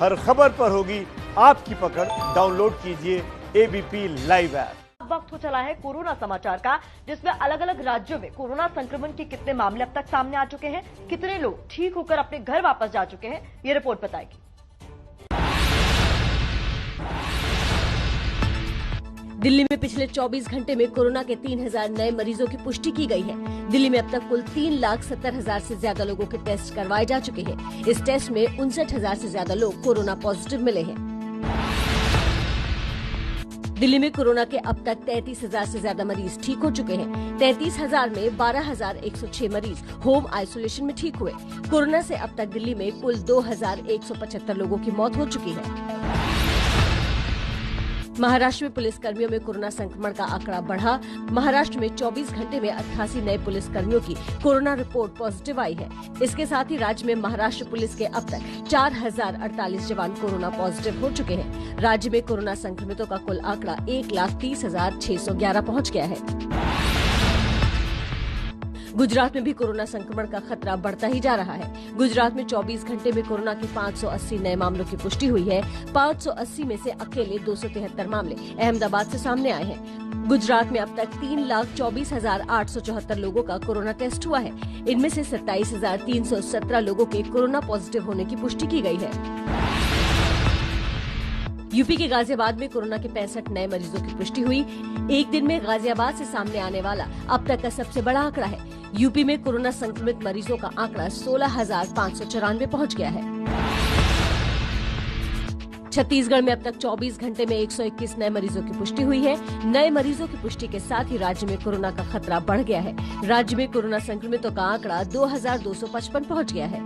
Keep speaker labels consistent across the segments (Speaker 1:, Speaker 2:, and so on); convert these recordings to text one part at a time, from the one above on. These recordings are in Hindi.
Speaker 1: हर खबर पर होगी आपकी पकड़। डाउनलोड कीजिए एबीपी लाइव ऐप।
Speaker 2: वक्त हो चला है कोरोना समाचार का, जिसमें अलग अलग राज्यों में कोरोना संक्रमण के कितने मामले अब तक सामने आ चुके हैं, कितने लोग ठीक होकर अपने घर वापस जा चुके हैं, ये रिपोर्ट बताएगी।
Speaker 3: दिल्ली में पिछले 24 घंटे में कोरोना के 3000 नए मरीजों की पुष्टि की गई है। दिल्ली में अब तक कुल 3,70,000 से ज्यादा लोगों के टेस्ट करवाए जा चुके हैं। इस टेस्ट में 59,000 से ज्यादा लोग कोरोना पॉजिटिव मिले हैं। दिल्ली में कोरोना के अब तक 33,000 से ज्यादा मरीज ठीक हो चुके हैं। 33,000 में 12,106 मरीज होम आइसोलेशन में ठीक हुए। कोरोना से अब तक दिल्ली में कुल 2,175 लोगों की मौत हो चुकी है। महाराष्ट्र में पुलिस कर्मियों में कोरोना संक्रमण का आंकड़ा बढ़ा। महाराष्ट्र में 24 घंटे में 88 नए पुलिस कर्मियों की कोरोना रिपोर्ट पॉजिटिव आई है। इसके साथ ही राज्य में महाराष्ट्र पुलिस के अब तक 4,048 जवान कोरोना पॉजिटिव हो चुके हैं। राज्य में कोरोना संक्रमितों का कुल आंकड़ा 1,30,611 पहुंच गया है। गुजरात में भी कोरोना संक्रमण का खतरा बढ़ता ही जा रहा है। गुजरात में 24 घंटे में कोरोना के 580 नए मामलों की पुष्टि हुई है। 580 में से अकेले 273 मामले अहमदाबाद से सामने आए हैं। गुजरात में अब तक 3,24,874 लोगों का कोरोना टेस्ट हुआ है। इनमें से 27,317 लोगों के कोरोना पॉजिटिव होने की पुष्टि की गई है। यूपी के गाजियाबाद में कोरोना के 65 नए मरीजों की पुष्टि हुई। एक दिन में गाजियाबाद से सामने आने वाला अब तक का सबसे बड़ा आंकड़ा है। यूपी में कोरोना संक्रमित मरीजों का आंकड़ा 16,594 पहुंच गया है। छत्तीसगढ़ में अब तक 24 घंटे में 121 नए मरीजों की पुष्टि हुई है। नए मरीजों की पुष्टि के साथ ही राज्य में कोरोना का खतरा बढ़ गया है। राज्य में कोरोना संक्रमितों का आंकड़ा 2,255 पहुंच गया है।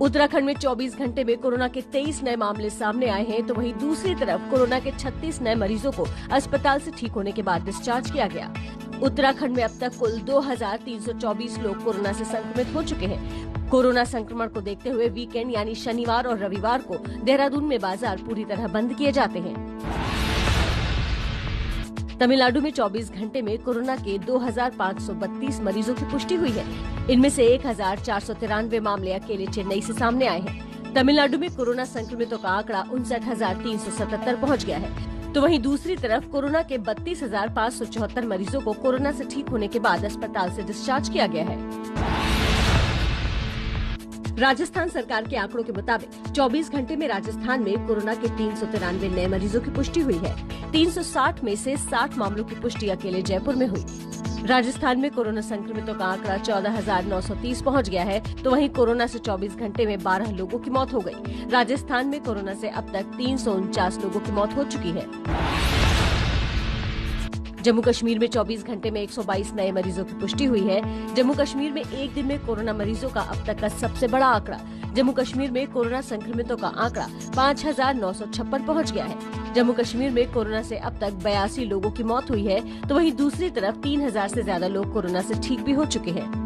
Speaker 3: उत्तराखंड में 24 घंटे में कोरोना के 23 नए मामले सामने आए हैं, तो वहीं दूसरी तरफ कोरोना के 36 नए मरीजों को अस्पताल से ठीक होने के बाद डिस्चार्ज किया गया। उत्तराखंड में अब तक कुल 2,324 लोग कोरोना से संक्रमित हो चुके हैं। कोरोना संक्रमण को देखते हुए वीकेंड यानी शनिवार और रविवार को देहरादून में बाजार पूरी तरह बंद किए जाते हैं। तमिलनाडु में 24 घंटे में कोरोना के 2,532 मरीजों की पुष्टि हुई है। इनमें से 1,493 मामले अकेले चेन्नई से सामने आए हैं। तमिलनाडु में कोरोना संक्रमितों का आंकड़ा 59,377 पहुंच गया है। तो वहीं दूसरी तरफ कोरोना के 32,574 मरीजों को कोरोना से ठीक होने के बाद अस्पताल से डिस्चार्ज किया गया है। राजस्थान सरकार के आंकड़ों के मुताबिक 24 घंटे में राजस्थान में कोरोना के 393 नए मरीजों की पुष्टि हुई है। 360 में से 60 मामलों की पुष्टि अकेले जयपुर में हुई। राजस्थान में कोरोना संक्रमितों का आंकड़ा 14,930 पहुंच गया है, तो वहीं कोरोना से 24 घंटे में 12 लोगों की मौत हो गई। राजस्थान में कोरोना से अब तक 349 लोगों की मौत हो चुकी है। जम्मू कश्मीर में 24 घंटे में 122 नए मरीजों की पुष्टि हुई है। जम्मू कश्मीर में एक दिन में कोरोना मरीजों का अब तक का सबसे बड़ा आंकड़ा। जम्मू कश्मीर में कोरोना संक्रमितों का आंकड़ा 5,956 पहुंच गया है। जम्मू कश्मीर में कोरोना से अब तक 82 लोगों की मौत हुई है, तो वहीं दूसरी तरफ 3,000 से ज्यादा लोग कोरोना से ठीक भी हो चुके हैं।